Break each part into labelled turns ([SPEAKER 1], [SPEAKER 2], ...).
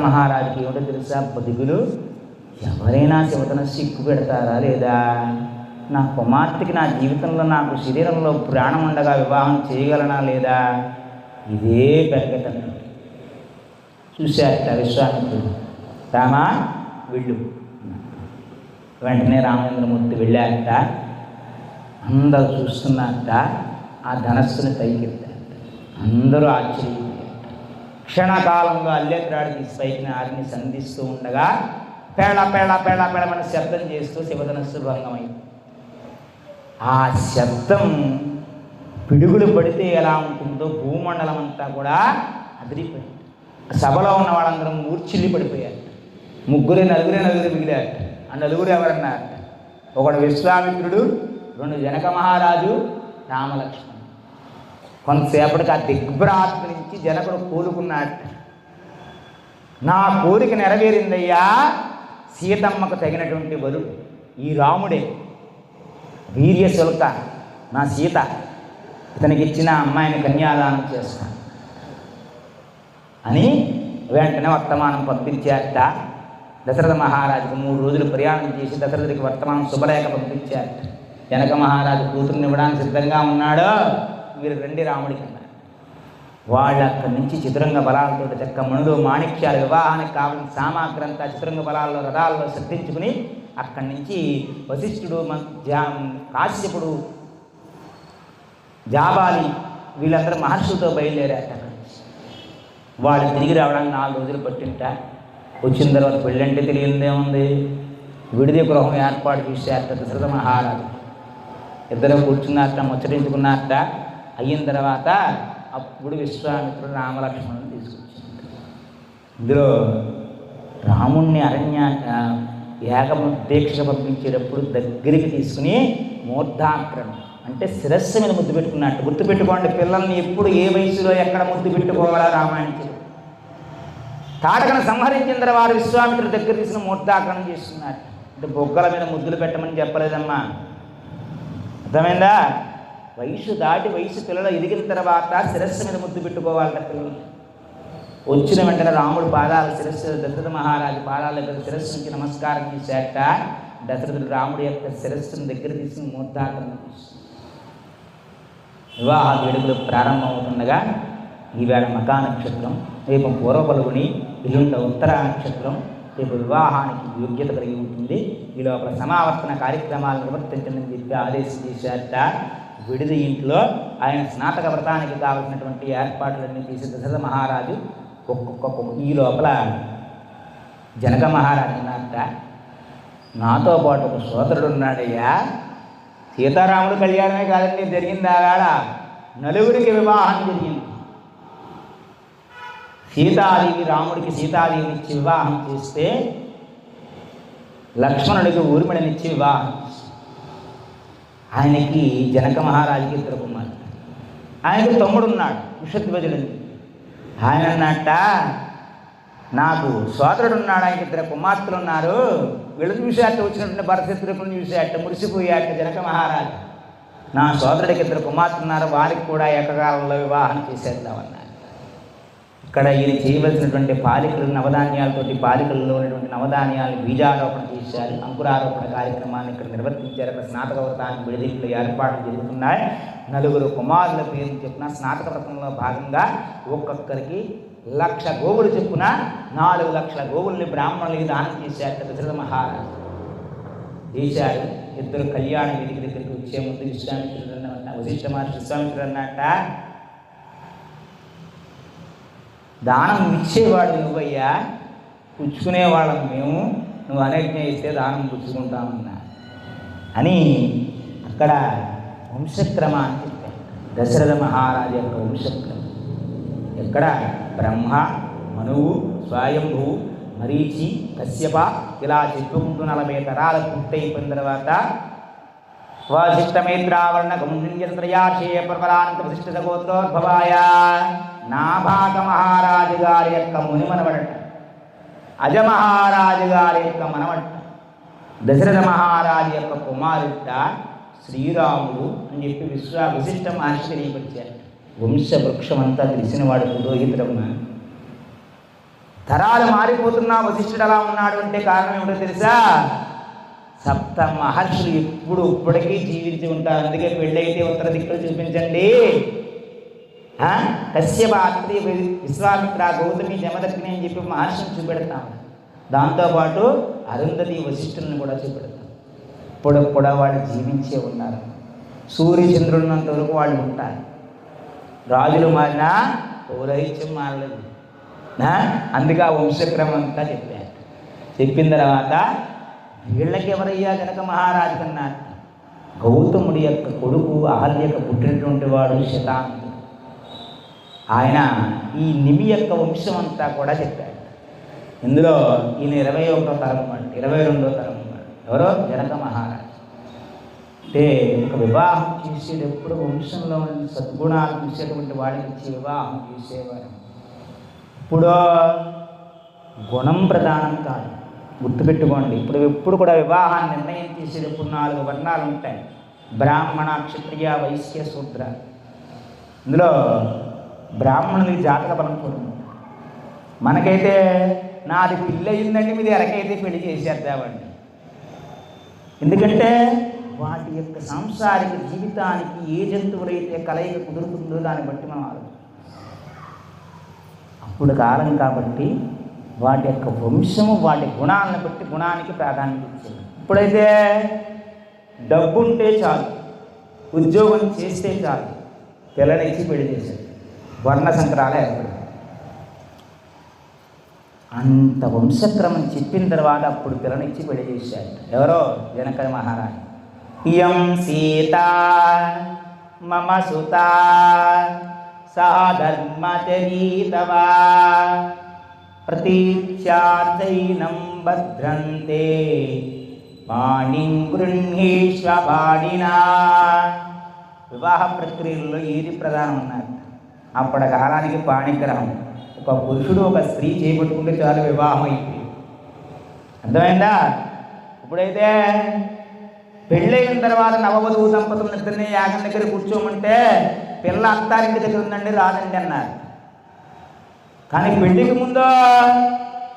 [SPEAKER 1] మహారాజుకి ఏమిటో తెలుసా దిగులు, ఎవరైనా శివతను సిక్కు పెడతారా లేదా, నా కుమార్తెకి నా జీవితంలో నాకు శరీరంలో ప్రాణం ఉండగా వివాహం చేయగలనా లేదా, ఇదే బెరగటం. చూశారట విశ్వామిత్రుడు, రామా వెళ్ళు. వెంటనే రామచంద్రమూర్తి వెళ్ళారట. అందరూ చూస్తున్నారట. ఆ ధనస్సుని పైకెత్తారట. అందరూ ఆశ్చర్యపోయారట. క్షణకాలంలో అల్లెత్రాడు తీసి పైకి ఆరిని సంధిస్తూ ఉండగా పేళ పేళ పేళ పేళమని శబ్దం చేస్తూ శివధనస్సు భంగమైంది. ఆ శబ్దం పిడుగులు పడితే ఎలా ఉంటుందో భూమండలం అంతా కూడా అదిరిపోయింది. సభలో ఉన్న వాళ్ళందరూ మూర్ఛిల్లి పడిపోయారు. నలుగురే మిగిలారట. ఆ నలుగురు ఎవరన్నారట, ఒకడు విశ్వామిత్రుడు, రెండు జనక మహారాజు, రామలక్ష్మణుడు. కొంతసేపటికి ఆ దిగ్భ్రాంతి నుంచి జనకుడు కోలుకున్నాడట. నా కోరిక నెరవేరిందయ్యా, సీతమ్మకు తగినటువంటి వరుడు ఈ రాముడే, వీర్యశుల్క నా సీత, ఇతనికి ఇచ్చిన అమ్మాయిని కన్యాదానం చేస్తాను అని వెంటనే వర్తమానం పంపించారట. దశరథ మహారాజుకు 3 రోజులు ప్రయాణం చేసి దశరథుడికి వర్తమానం శుభలేఖ పంపించారట. జనక మహారాజు కూతురుని ఇవ్వడానికి సిద్ధంగా ఉన్నాడో, మీరు రండి రాముడికి అన్నారు. వాళ్ళు అక్కడి నుంచి చతురంగ బలాలతో చక్క మణులు మాణిక్యాలు వివాహానికి కావాల్సిన సామాగ్రంతా చతురంగ బలాల్లో రథాల్లో సిద్ధించుకుని అక్కడి నుంచి వశిష్ఠుడు, కాశ్యపుడు, జాబాలి వీళ్ళందరూ మహర్షులతో బయలుదేరారట. వాళ్ళు తిరిగి రావడానికి 4 రోజులు పట్టింట. వచ్చిన తర్వాత పెళ్ళంటే తెలియదేముంది, విడిది గృహం ఏర్పాటు చేశారట దశరథ మహారాజు. ఇద్దరు కూర్చున్నారట, ముచ్చరించుకున్నారట. అయిన తర్వాత అప్పుడు విశ్వామిత్రుడు రామలక్ష్మణుని తీసుకొచ్చారు. ఇందులో రాముణ్ణి దీక్ష పంపించేటప్పుడు దగ్గరికి తీసుకుని మూర్ధాగ్రం అంటే శిరస్సు మీద ముద్దు పెట్టుకున్నట్టు. గుర్తుపెట్టుకోండి, పిల్లల్ని ఎప్పుడు ఏ వయసులో ఎక్కడ ముద్దు పెట్టుకోవాలా రామాయణం. తాటకను సంహరించిన తర్వాత విశ్వామిత్రుడి దగ్గర తీసుకుని మూర్ధాగ్రం చేస్తున్నారు. అంటే బొగ్గల మీద ముద్దులు పెట్టమని చెప్పలేదమ్మా, అర్థమైందా? వయసు దాటి వయసు పిల్లలు ఎదిగిన తర్వాత శిరస్సు మీద ముద్దు పెట్టుకోవాలట పిల్లలు. వచ్చిన వెంటనే రాముడు పాదాల శిరస్సు, దశరథ మహారాజు పాదాల దగ్గర శిరస్సు నుంచి నమస్కారం చేశాక దశరథుడు రాముడి యొక్క శిరస్సును దగ్గర తీసుకుని మూర్ధాగ్రం చేశాడు. వివాహ వేడుకలు ప్రారంభమవుతుండగా ఈవేళ మకా నక్షత్రం, రేపు పూర్వ పలుగుని, ఎల్లుండ ఉత్తర నక్షత్రం, రేపు వివాహానికి యోగ్యత కలిగి ఉంటుంది. ఈ లోపల సమావర్తన కార్యక్రమాలు నిర్వర్తించమని చెప్పి ఆదేశం చేశారట. విడిది ఇంట్లో ఆయన స్నాతక వ్రతానికి కావలసినటువంటి ఏర్పాట్లన్నీ చేసి దశరథ మహారాజు ఒక్కొక్క ఈ లోపల జనక మహారాజు అన్నారట, నాతో పాటు ఒక సోదరుడు ఉన్నాడయ్యా, సీతారాముడు కళ్యాణమే కాదండి జరిగింది, ఆవేళ నలుగురికి వివాహం జరిగింది. సీతాదేవి రాముడికి సీతాదేవిని ఇచ్చి వివాహం చేస్తే లక్ష్మణుడికి ఊర్మిళనిచ్చి వివాహం. ఆయనకి జనక మహారాజుకి 2 కుమారులు. ఆయనకి తమ్ముడు ఉన్నాడు కుషధ్వజుడని. ఆయన అన్నట్ట, నాకు సోదరుడు ఉన్నాడు, ఆయనకి 2 కుమార్తెలు ఉన్నారు, వీళ్ళు చూసేట వచ్చినటువంటి భరతశత్రుకులను చూసేట మురిసిపోయాట జనక మహారాజు. నా సోదరుడికి 2 కుమార్తెలు ఉన్నారు, వారికి కూడా ఏకకాలంలో వివాహం చేసేద్దామన్నారు. ఇక్కడ ఈయన చేయవలసినటువంటి పాలికలు నవధాన్యాలతోటి పాలికల్లో ఉన్నటువంటి నవధాన్యాలను బీజారోపణ చేశారు. అంకురారోపణ కార్యక్రమాన్ని ఇక్కడ నిర్వర్తించారు. అక్కడ స్నాతక వ్రతానికి విడిదింపులు ఏర్పాట్లు జరుగుతున్నాయి. 9 కుమారుల పేరు చెప్పిన స్నాతక వ్రతంలో భాగంగా ఒక్కొక్కరికి 1,00,000 గోవులు చెప్పున 4 లక్షల గోవుల్ని బ్రాహ్మణులకి దానం చేశారు దశరథ మహారాజు. చేశారు. 2 కళ్యాణ వేదిక దగ్గరికి వచ్చే ముందు విశ్వామిత్రుడు అన్నమాట, వశిష్ఠ మహర్షి విశ్వామిత్రుడు అన్నట్ట, దానం ఇచ్చేవాడు నువ్వయ్యా, పుచ్చుకునేవాళ్ళం మేము, నువ్వు అనేజ్ఞ ఇస్తే దానం పుచ్చుకుంటామన్నా అని అక్కడ వంశక్రమాన్ని చెప్పారు. దశరథ మహారాజు యొక్క వంశక్రమం ఎక్కడ బ్రహ్మ, మనువు, స్వయంభువు, మరీచి, కశ్యప ఇలా చెప్పుకుంటూ 40 తరాలు పూర్తయిపోయిన తర్వాత వశిష్ఠమేత్రావరణ గౌండ్యత్రయాశయ ప్రబలాంత వశిష్ఠ గోత్రోద్భవాయ నాభాగ మహారాజు గారి యొక్క మునిమనవడట, అజమహారాజు గారి యొక్క మనవట, దశరథ మహారాజు యొక్క కుమారుట శ్రీరాముడు అని చెప్పి వశిష్ఠ మహర్షి తెలియపరిచారు. వంశవృక్షం అంతా తెలిసినవాడు పురోహితుడమ్మ. తరాలు మారిపోతున్నా వశిష్ఠుడు అలా ఉన్నాడు అంటే కారణం ఏమిటో తెలుసా? సప్త మహర్షులు ఇప్పటికీ జీవించి ఉంటారు. అందుకే పెళ్ళైతే ఉత్తర దిక్కులు చూపించండి. కశ్యప, అత్రి, విశ్వామిత్ర, గౌతమి, జమదగ్ని అని చెప్పి మహర్షిని చూపెడతాం. దాంతోపాటు అరుంధతి, వశిష్ఠులను కూడా చూపెడతాం. ఇప్పుడు కూడా వాళ్ళు జీవించే ఉన్నారు. సూర్యచంద్రుడినంత వరకు వాళ్ళు ఉంటారు. రాజులు మారినా పౌరహిత్యం మారలేదు. అందుకే ఆ వంశక్రమం అంతా చెప్పారు. చెప్పిన తర్వాత వీళ్ళకి ఎవరయ్యా జనక మహారాజు కన్నా? గౌతముడి యొక్క కొడుకు అహల్యకు పుట్టినటువంటి వాడు శతాంతుడు. ఆయన ఈ నిమి యొక్క వంశం అంతా కూడా చెప్పాడు. ఇందులో ఈయన 21వ తరం వాడు, 22వ తరం వాడు. ఎవరో జనక మహారాజు. అంటే ఒక వివాహం చేసేటప్పుడు వంశంలో ఉన్న సద్గుణాలు చూసేటువంటి వాడికి ఇచ్చి వివాహం చేసేవారు. ఇప్పుడు గుణం ప్రధానం కాదు, గుర్తుపెట్టుకోండి. ఎప్పుడు కూడా వివాహాన్ని నిర్ణయం చేసేటప్పుడు 4 వర్ణాలు ఉంటాయి: బ్రాహ్మణ, క్షత్రియ, వైశ్య, శూద్ర. ఇందులో బ్రాహ్మణులకి జాతక బలం చూడండి. మనకైతే నాది పిల్ల అయిందండి, మీది ఎరకైతే పెళ్లి చేసేద్దామండి. ఎందుకంటే వాటి యొక్క సాంసారిక జీవితానికి ఏ జంతువులైతే కలయిక కుదురుతుందో దాన్ని బట్టి మనం ఆలోచన. అప్పుడు కాలం కాబట్టి వాటి యొక్క వంశము వాటి గుణాలను బట్టి గుణానికి ప్రాధాన్యత ఇచ్చేది. ఇప్పుడైతే డబ్బు ఉంటే చాలు, ఉద్యోగం చేస్తే చాలు, పిల్లనిచ్చి పెళ్లి చేశారు. వర్ణ సంకరాలే ఏర్పడి అంత వంశక్రమం చెప్పిన తర్వాత అప్పుడు పిల్లనిచ్చి పెళ్లి చేశారు. ఎవరో జనక మహారాజు. ఇయం సీత మమ సుత సా ధర్మచరీతవా ప్రతీక్షాచైనం భద్రంతే పాణిం గృహ్ణీష్వ పాడినా. వివాహ ప్రక్రియల్లో ఏది ప్రధానం ఉన్నారు? అప్పటి కాలానికి పాణిగ్రహం. ఒక పురుషుడు ఒక స్త్రీ చేపట్టుకుంటే చాలు వివాహం అయిపోయింది. అర్థమైందా? ఇప్పుడైతే పెళ్ళైన తర్వాత నవవధువు దంపతులు నిద్రనే యాగం దగ్గర కూర్చోమంటే పిల్ల అత్తారింటి దగ్గర ఉందండి రాదండి అన్నారు. కానీ పెళ్లికి ముందు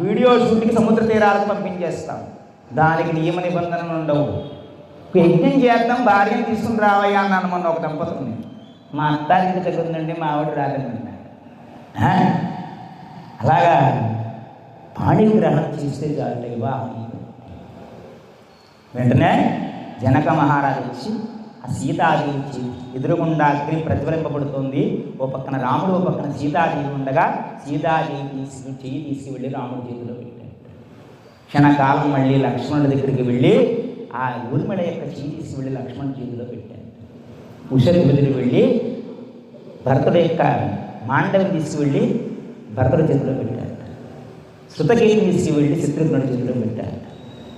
[SPEAKER 1] వీడియో షూటింగ్ సముద్ర తీరాలకు పంపించేస్తాం. దానికి నియమ నిబంధనలు ఉండవు. యజ్ఞం చేద్దాం, భార్యను తీసుకుని రావయ్యా అన్నాను మొన్న ఒక దంపతుల్ని. మా అత్తారింటి దగ్గర ఉందండి, మా ఆవిడ రాదండి అన్నారు. అలాగా పాణిగ్రహణం చేస్తే చాలు వివాహం. వెంటనే జనక మహారాజు వచ్చి ఆ సీతాదేవి ఎదురుగుండా అగ్ని ప్రజ్వలింపబడుతుంది. ఓ పక్కన రాముడు, ఓ పక్కన సీతాదేవి ఉండగా సీతాదేవి చెయ్యి తీసుకువెళ్ళి రాముడి చేతిలో పెట్టాడు. క్షణకాలం మళ్ళీ లక్ష్మణుడి దగ్గరికి వెళ్ళి ఆ ఊర్మిళ యొక్క చెయ్యి తీసుకువెళ్ళి లక్ష్మణుడి చేతిలో పెట్టాడు. ఉషర్విధుడు వెళ్ళి భరతుడి యొక్క మాండవిని తీసుకువెళ్ళి భరతుడి చేతిలో పెట్టాడు. శృతకీర్తిని తీసుకువెళ్ళి శత్రుఘ్నుడి చేతిలో పెట్టాడు.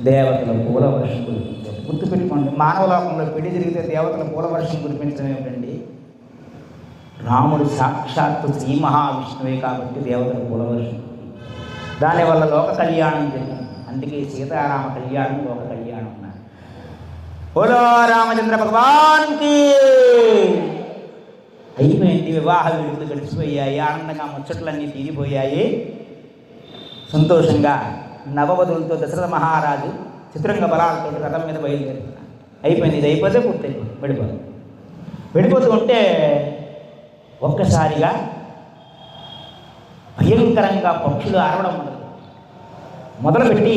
[SPEAKER 1] దేవతల పూల వర్షం కురిపించారు. గుర్తుపెట్టుకోండి, మానవలోకంలో పెళ్లి జరిగితే దేవతల పూల వర్షం కురిపించడం ఏమిటండి? రాముడు సాక్షాత్తు శ్రీ మహావిష్ణువే కాబట్టి దేవతల పూల వర్షం. దానివల్ల లోక కళ్యాణం జరిగింది. అందుకే సీతారామ కళ్యాణం, లోక కళ్యాణం అన్నారు. బోలో రామచంద్ర భగవాన్కి. అయిపోయింది, వివాహ వేడుకలు గడిచిపోయాయి, ఆనందంగా ముచ్చట్లన్నీ తీరిపోయాయి. సంతోషంగా నవవధులతో దశరథ మహారాజు చతురంగ బలాలతో రథం మీద బయలుదేరుతున్నారు. అయిపోయింది, ఇది అయిపోతే పూర్తయిపోయింది. వెళ్ళిపోతూ ఉంటే ఒక్కసారిగా భయంకరంగా పక్షులు అరవడం మొదలుపెట్టి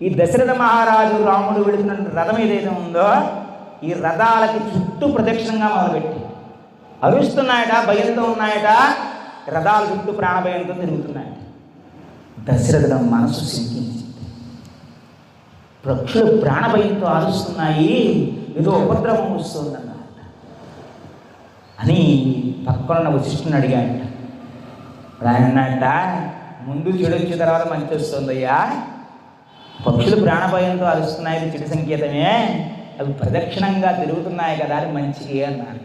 [SPEAKER 1] ఈ దశరథ మహారాజు రాముడు వెళుతున్న రథం ఏదైతే ఉందో ఈ రథాలకి చుట్టూ ప్రదక్షిణంగా మొదలుపెట్టి అరుస్తున్నాయట, భయంతో ఉన్నాయట. రథాల చుట్టూ ప్రాణభయంతో తిరుగుతున్నాయట. దశరథుడు మనసు సింకించింది. పక్షులు ప్రాణభయంతో అరుస్తున్నాయి, ఏదో ఉపద్రవం వస్తుందన్నమాట అని పక్కన వశిష్ఠుని అడిగాట. ఆయన అన్నట, ముందు చెడు వచ్చిన తర్వాత మంచి వస్తుందయ్యా. పక్షులు ప్రాణభయంతో అరుస్తున్నాయి, చెడు సంకేతమే. అవి ప్రదక్షిణంగా తిరుగుతున్నాయి కదా, అది మంచిది అన్నాడు.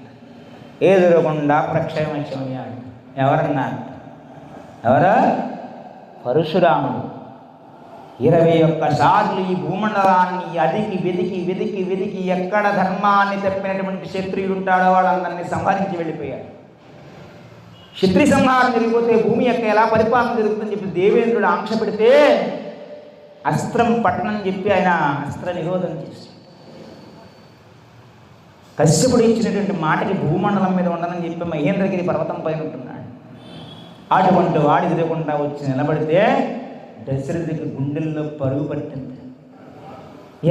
[SPEAKER 1] ఎదురకుండా ప్రక్షేమయ్యాడు. ఎవరన్నారు? ఎవరు? పరశురాముడు. 21 సార్లు ఈ భూమండలాన్ని అదికి వెదికి వెదికి వెదికి ఎక్కడ ధర్మాన్ని తప్పినటువంటి క్షత్రియుడు ఉంటాడో వాళ్ళందరినీ సంహరించి వెళ్ళిపోయాడు. క్షత్రియ సంహారం జరిగిపోతే భూమి యొక్క ఎలా పరిపాలన జరుగుతుందని చెప్పి దేవేంద్రుడు ఆంక్ష పెడితే అస్త్రం పట్టణని చెప్పి ఆయన అస్త్ర నిరోధం చేసి కశ్యపుడు ఇచ్చినటువంటి మాటకి భూమండలం మీద ఉండనని చెప్పి మహేంద్రగిరి పర్వతం పైన ఉంటున్నాడు. అటువంటి వాడు ఎదురకుండా వచ్చి నిలబడితే దశరథుడికి గుండెల్లో పరుగు పట్టింది.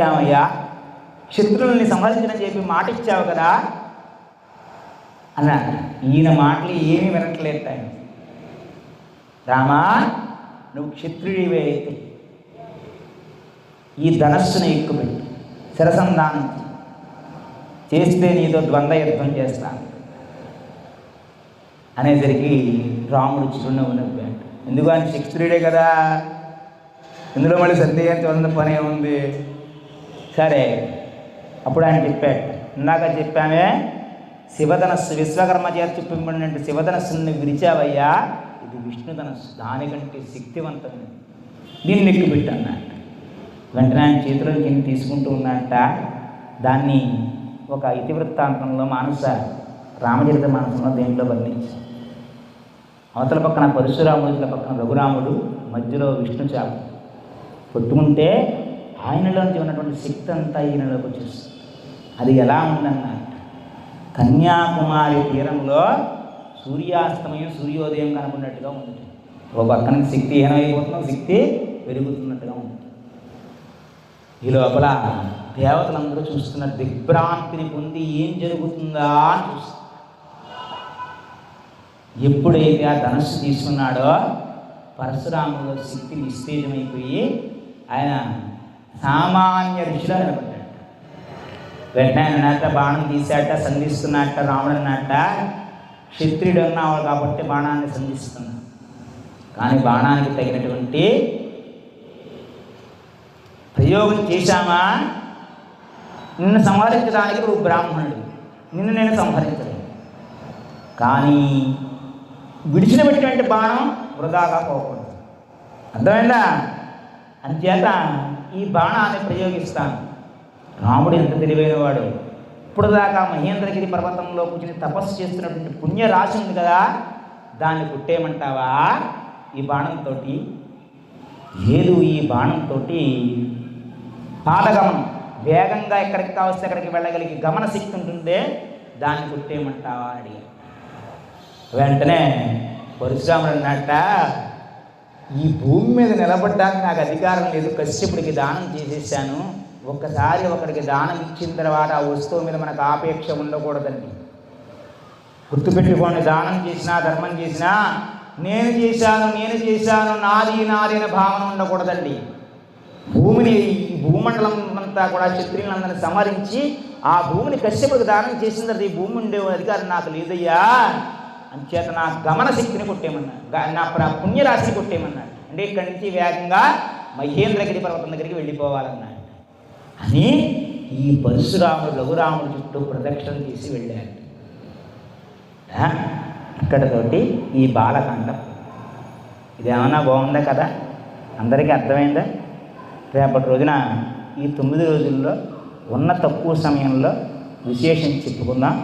[SPEAKER 1] ఏమయ్యా, శత్రువుల్ని సంహరించని చెప్పి మాట ఇచ్చావు కదా అన్నాడు. ఈయన మాటలు ఏమీ వినట్లేదు ఆయన. రామా, నువ్వు క్షత్రుడివే అయితే ఈ ధనస్సును ఎక్కుపెట్టి శిరసంధానం చేస్తే నీతో ద్వంద్వ యుద్ధం చేస్తాను అనేసరికి రాముడు చిరునవ్వు నవ్వాడు. ఎందుకు ఆయన క్షత్రుడే కదా, ఇందులో మళ్ళీ సందేహించవలసిన పని ఏముంది. సరే, అప్పుడు ఆయన చెప్పాడు, ఇందాక చెప్పామే శివధనస్సు విశ్వకర్మ చేత చెప్పబడినట్టు శివధనస్సుని విరిచావయ్యా, ఇది విష్ణుధనస్సు, దానికంటే శక్తివంతమైనది, దీన్ని ఎక్కుపెట్టి అన్నట్టు. వెంటనే ఆయన చేతిలోకి కింద తీసుకుంటూ ఉన్నట్ట. దాన్ని ఒక ఇతివృత్తాంతంలో మానస రామచరిత మానసంలో దేంట్లో వర్ణించి, అవతల పక్కన పరశురాముడు, ఇతల పక్కన రఘురాముడు, మధ్యలో విష్ణు చాప కొట్టుకుంటే ఆయనలోంచి ఉన్నటువంటి శక్తి అంతా ఈయనలోకి వచ్చేస్తుంది. అది ఎలా ఉందన్నట్టు, కన్యాకుమారి తీరంలో సూర్యాస్తమయం సూర్యోదయం కనుకున్నట్టుగా ఉంది. ఒక పక్కన శక్తి హీనమైపోతున్న శక్తి పెరుగుతున్నట్టుగా ఉంది. ఈ లోపల దేవతలందరూ చూస్తున్న దిగ్భ్రాంతిని పొంది ఏం జరుగుతుందా అని చూస్తున్నారు. ఎప్పుడైతే ఆ ధనస్సు తీసుకున్నాడో పరశురాములో శక్తి నిస్తేజమైపోయి ఆయన సామాన్య ఋషిలో నిలబడ్డాడు. వెంటనే అన్నట్ట బాణం తీసాట, సంధిస్తున్నట్ట. రాముడు అన్నట్ట, క్షత్రియుడు అన్నావు కాబట్టి బాణాన్ని సంధిస్తున్నాడు, కానీ బాణానికి తగినటువంటి ప్రయోగం చేశామా, నిన్ను సంహరించడానికి నువ్వు బ్రాహ్మణుడు, నిన్ను నేను సంహరించలేను, కానీ విడిచిన పెట్టినటువంటి బాణం వృధాగా పోకూడదు, అర్థమైందా? అంచేత ఈ బాణాన్ని ప్రయోగిస్తాను. రాముడు ఎంత తెలివైనవాడు. ఇప్పుడు దాకా మహేంద్రగిరి పర్వతంలో కూర్చుని తపస్సు చేస్తున్నటువంటి పుణ్యరాశి ఉంది కదా, దాన్ని కుట్టేయమంటావా ఈ బాణంతో? లేదు, ఈ బాణంతో పాదగమనం, వేగంగా ఎక్కడికి కావస్తే అక్కడికి వెళ్ళగలిగి గమన శక్తి ఉంటుందే, దాన్ని కుట్టేయమంటావా అని అడిగాడు. వెంటనే పరశురాముడు అన్నట్ట, ఈ భూమి మీద నిలబడ్డానికి నాకు అధికారం లేదు, కశ్యపుడికి దానం చేసేసాను. ఒక్కసారి ఒకడికి దానం ఇచ్చిన తర్వాత ఆ వస్తువు మీద మనకు ఆపేక్ష ఉండకూడదండి. గుర్తుపెట్టుకోండి, దానం చేసినా ధర్మం చేసినా నేను చేశాను నాది అనే భావన ఉండకూడదండి. భూమిని, ఈ భూమండలం అంతా కూడా క్షత్రియులందరినీ సంహరించి ఆ భూమిని కశ్యపుడికి దానం చేసిన తర్వాత ఈ భూమి ఉండే అధికారం నాకు లేదయ్యా, అంచేత నా గమన శక్తిని కొట్టేయమన్నాడు, నా పుణ్యరాశిని కొట్టేయమన్నాడు. అంటే ఇక్కడి నుంచి వేగంగా మహేంద్రగిరి పర్వతం దగ్గరికి వెళ్ళిపోవాలన్నాడు అని ఈ పరశురాముడు రఘురాముడు చుట్టూ ప్రదక్షిణ చేసి వెళ్ళాడు. ఇక్కడతోటి ఈ బాలకాండం ఇదేమన్నా బాగుందా కదా, అందరికీ అర్థమైందా? రేపటి రోజున ఈ 9 రోజుల్లో ఉన్న తక్కువ సమయంలో విశేషం చెప్పుకుందాం.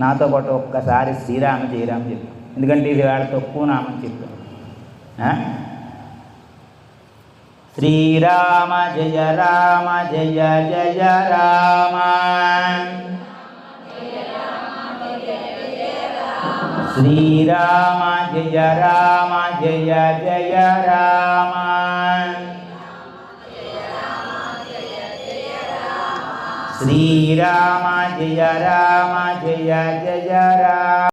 [SPEAKER 1] నాతో పాటు ఒక్కసారి శ్రీరామ జయరామ చెప్పు, ఎందుకంటే ఇది వేళ తక్కువ నామని చెప్పు. శ్రీరామ జయ రామ జయ జయ రామ, శ్రీరామ జయ రామ జయ జయ రామ, శ్రీరామ జయ రామ జయ జయ రామ.